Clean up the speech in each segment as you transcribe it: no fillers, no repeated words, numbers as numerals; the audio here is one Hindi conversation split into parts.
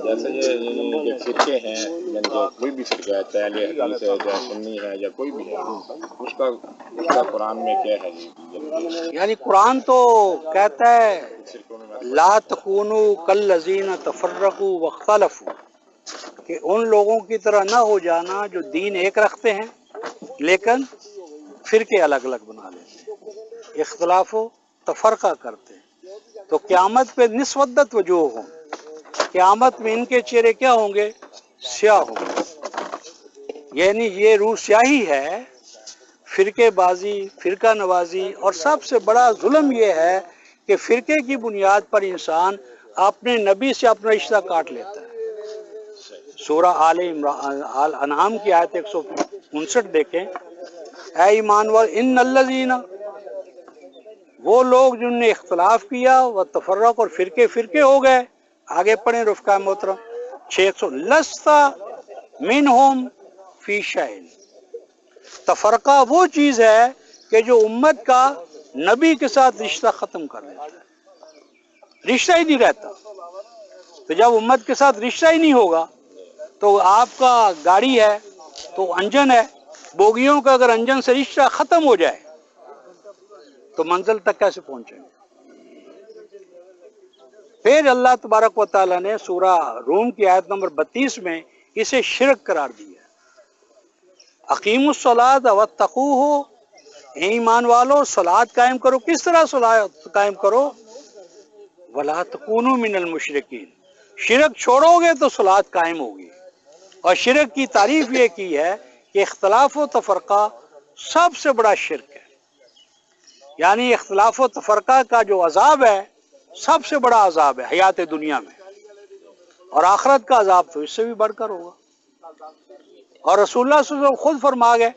जैसे ये फिरके हैं, यानी कि कोई भी फिरका है, चाहे अहले हदीस है, चाहे सुन्नी है, या कोई भी है, उसका कुरान में क्या है जी? यानी कुरान तो कहता है ला तकूनु कल्लज़ीना तफर्रकू वख्तलफू, कि उन लोगों की तरह ना हो जाना जो दीन एक रखते हैं लेकिन फिरके अलग अलग बना लेते हैं, इख्तलाफ तफरका करते हैं। तो क़यामत पे निस्वद्दत वजूह हों, क़यामत में इनके चेहरे क्या होंगे? स्याह होंगे। यानी ये रूह स्याही है, फिरकेबाजी, फिरका नवाजी। और सबसे बड़ा जुल्म यह है कि फिरके की बुनियाद पर इंसान अपने नबी से अपना रिश्ता काट लेता है। सूरा आल अनआम की आयत 159 देखें, ऐ ईमान वाले इन्नल्लज़ीना, वो लोग जिनने इख्तलाफ किया, वह तफर्रक और फिरके फिरके हो गए। आगे पढ़े रुफ़क़ा मोहतरम 600, लस्ता मिनहुम फी शैइन, तफरका वो चीज़ है कि जो उम्मत का नबी के साथ रिश्ता ख़त्म कर देता है, रिश्ता ही नहीं रहता। तो जब उम्मत के साथ रिश्ता ही नहीं होगा, तो आपका गाड़ी है तो इंजन है, बोगियों का अगर इंजन से रिश्ता ख़त्म हो जाए तो मंजिल तक कैसे पहुंचेंगे? फिर अल्लाह तबारक व तआला ने सूरा रूम की आयत नंबर 32 में इसे शिरक करार दिया। अकीमुस्सलात वत्तकूहु, ईमान वालो सलात कायम करो। किस तरह सलात कायम करो? वला तकूनु मिनल मुशरिकीन, शिरक छोड़ोगे तो सलात कायम होगी। और शिरक की तारीफ ये की है कि इख्तलाफ व तफरका सबसे बड़ा शिरक है। यानी इख्तलाफ व तफरका का जो अजाब है सबसे बड़ा अजाब है हयात दुनिया में, और आखिरत का अजाब तो इससे भी बढ़कर होगा। और रसूलुल्लाह सल्लल्लाहु अलैहि वसल्लम खुद फरमा गए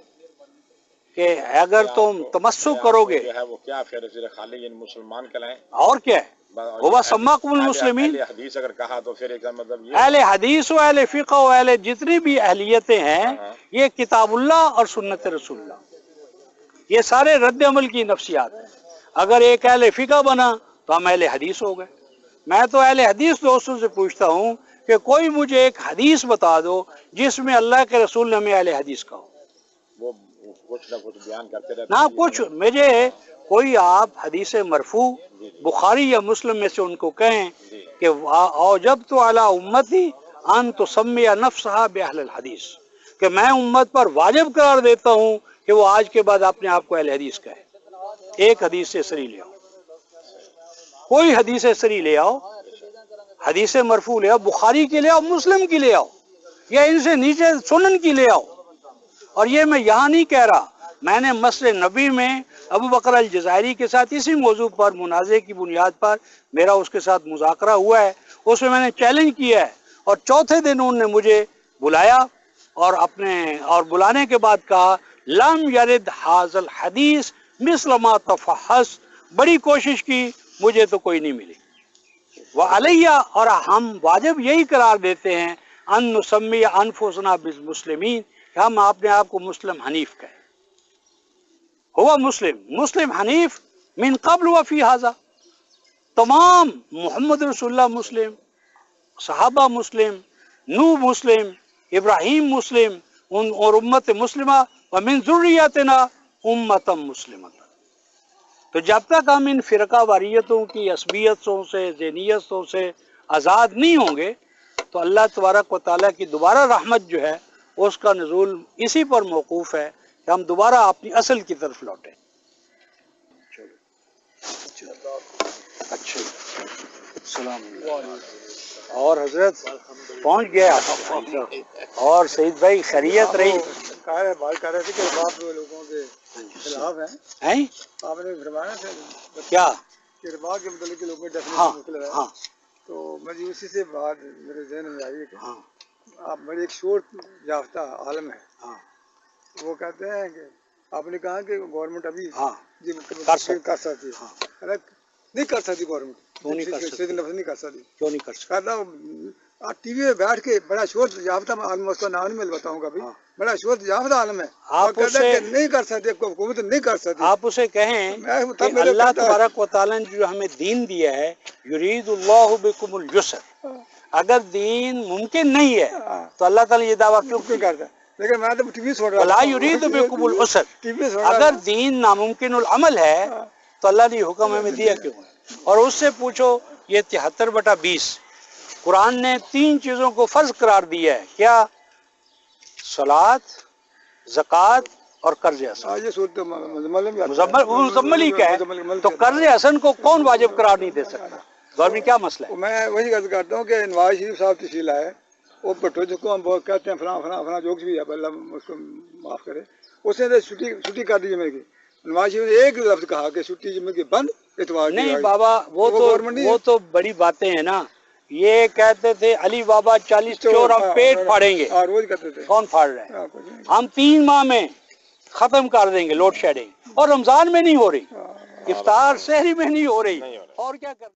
कि अगर तुम तमस्सुक करोगे जो है वो क्या फिर खाली मुसलमान कहलाएं, और क्या है, वो सम्माकुमुल मुस्लिमीन। हदीस अगर कहा तो फिर इसका मतलब ये अहले हदीस व अहले फिक़ह व अहले जितनी भी अहलियतें हैं, ये किताबुल्लाह और सुन्नत रसूलुल्लाह, ये सारे रद्द अमल की नफ्सियात हैं। अगर एक अहले फिक़ह बना तो हम अहले हदीस हो गए। मैं तो अहले हदीस दोस्तों से पूछता हूँ कि कोई मुझे एक हदीस बता दो जिसमें अल्लाह के रसूल ने हमें अहले हदीस कहा। वो कुछ ना कुछ बयान करते रहते ना कुछ, मुझे कोई आप हदीस मरफू बुखारी या मुस्लिम में से उनको कहें कि औजब तो अला उम्मती अन तुसम्मिया नफ्सहा बिअहलिल हदीस, कि मैं उम्मत पर वाजिब करार देता हूँ कि वो आज के बाद अपने आप को अहले हदीस कहे। एक हदीस से सरी ले आओ, कोई हदीस सरी ले आओ, हदीस मरफू ले आओ, बुखारी की ले आओ, मुस्लिम की ले आओ, या इनसे नीचे सुनन की ले आओ। और ये मैं यहाँ नहीं कह रहा, मैंने मसले नबी में अबू बकर अल जज़ायरी के साथ इसी मौजू पर मुनाज़े की बुनियाद पर मेरा उसके साथ मुज़ाकरा हुआ है। उसमें मैंने चैलेंज किया है, और चौथे दिन उन्होंने मुझे बुलाया और बुलाने के बाद कहा लम यरिद हाज़ल हदीस मिस्ल मा तफ़हस, बड़ी कोशिश की, मुझे तो कोई नहीं मिली। वह अलैया, और हम वाजिब यही करार देते हैं अन नुसम्मी अनफुसना बिल मुस्लिमीन, हम अपने आप को मुस्लिम हनीफ कहें। हुआ मुस्लिम हनीफ मिन क़ब्ल व फी हाज़ा, तमाम मोहम्मद रसूलुल्लाह मुस्लिम, सहाबा मुस्लिम, नूह मुस्लिम, इब्राहीम मुस्लिम, और उम्मत मुस्लिमा व मिन ज़ुर्रियतिना उम्मतम मुस्लिमतन। तो जब तक हम इन फ़िरका वारियतों की असबियतों से, ज़हनियतों से आज़ाद नहीं होंगे, तो अल्लाह तबारक व तआला की दोबारा रहमत जो है उसका नुज़ूल इसी पर मौकूफ़ है कि हम दोबारा अपनी असल की तरफ लौटें। अच्छा, और हजरत पहुँच गया। और सईद भाई खैरियत रही? बात कर रहे थे कि बाप लोगों के खिलाफ हैं। आपने फरमाया था क्या कि रिबा के मतलब के लोगों में डेफिनेशन है? हाँ, तो मुझे उसी से बात मेरे जहन में आई कि हाँ, आप मेरे एक शोर याफ्ता आलम है। हाँ, वो कहते हैं कि आपने कहा कि गवर्नमेंट अभी हाँ, कर सकती है। हाँ, नहीं कर सकती गवर्नमेंट, क्यों नहीं कर सकती? नहीं कर सकती, क्यों नहीं कर सकती? कहता टीवी में बैठ के बड़ा शोर याफ्ता आलम, उसका नाम नहीं मैं बताऊंगा अभी, बड़ा शोर याफ्ता आलम है, आप उसे नहीं कर सकते, हुकूमत नहीं कर सकती। आप उसे कहें कि अल्लाह तबारक व तआला ने जो हमें दीन दिया है, युरीदुल्लाहु बिकुमुल युस्र, अगर दीन मुमकिन नहीं है हाँ। तो अल्लाह ताला ये दावा क्यों क्यों करता है? लेकिन मैं तो टीवी सुन रहा वला युरीदु बिकुमुल उसर, टीवी सुन रहा अगर दीन नामुमकिनुल अमल है तो अल्लाह ने हुक्म हमें दिया क्यों है? और उससे पूछो ये 73/20 कुरान ने 3 चीजों को फर्ज करार दिया है, क्या? सलात, ज़कात और कर्ज हसन। आज ये सूरत मुजम्मल ही क्या है, तो कर्ज हसन को कौन वाजिब करार नहीं दे सकता? गवर्नमेंट क्या मसला है? मैं वही गल करता हूँ कि नवाज शरीफ साहब तशील आए, वो भट्टो जिसको हम बहुत कहते हैं फला फला फला जोक्स भी है, अल्लाह उसको माफ करे, उसने तो छुट्टी कर दी जुमे की। नवाज शरीफ ने एक लफ्ज कहा कि छुट्टी जुमे की बंद, इतवार की नहीं आई। बाबा, वो तो बड़ी बातें हैं ना। ये कहते थे अली बाबा 40 चोर हम पेट फाड़ेंगे, रोज कहते थे। कौन फाड़ रहे हैं? कुछ नहीं। हम 3 माह में खत्म कर देंगे लोड शेडिंग, और रमजान में नहीं हो रही, इफ्तार सहरी में नहीं हो रही, और क्या कर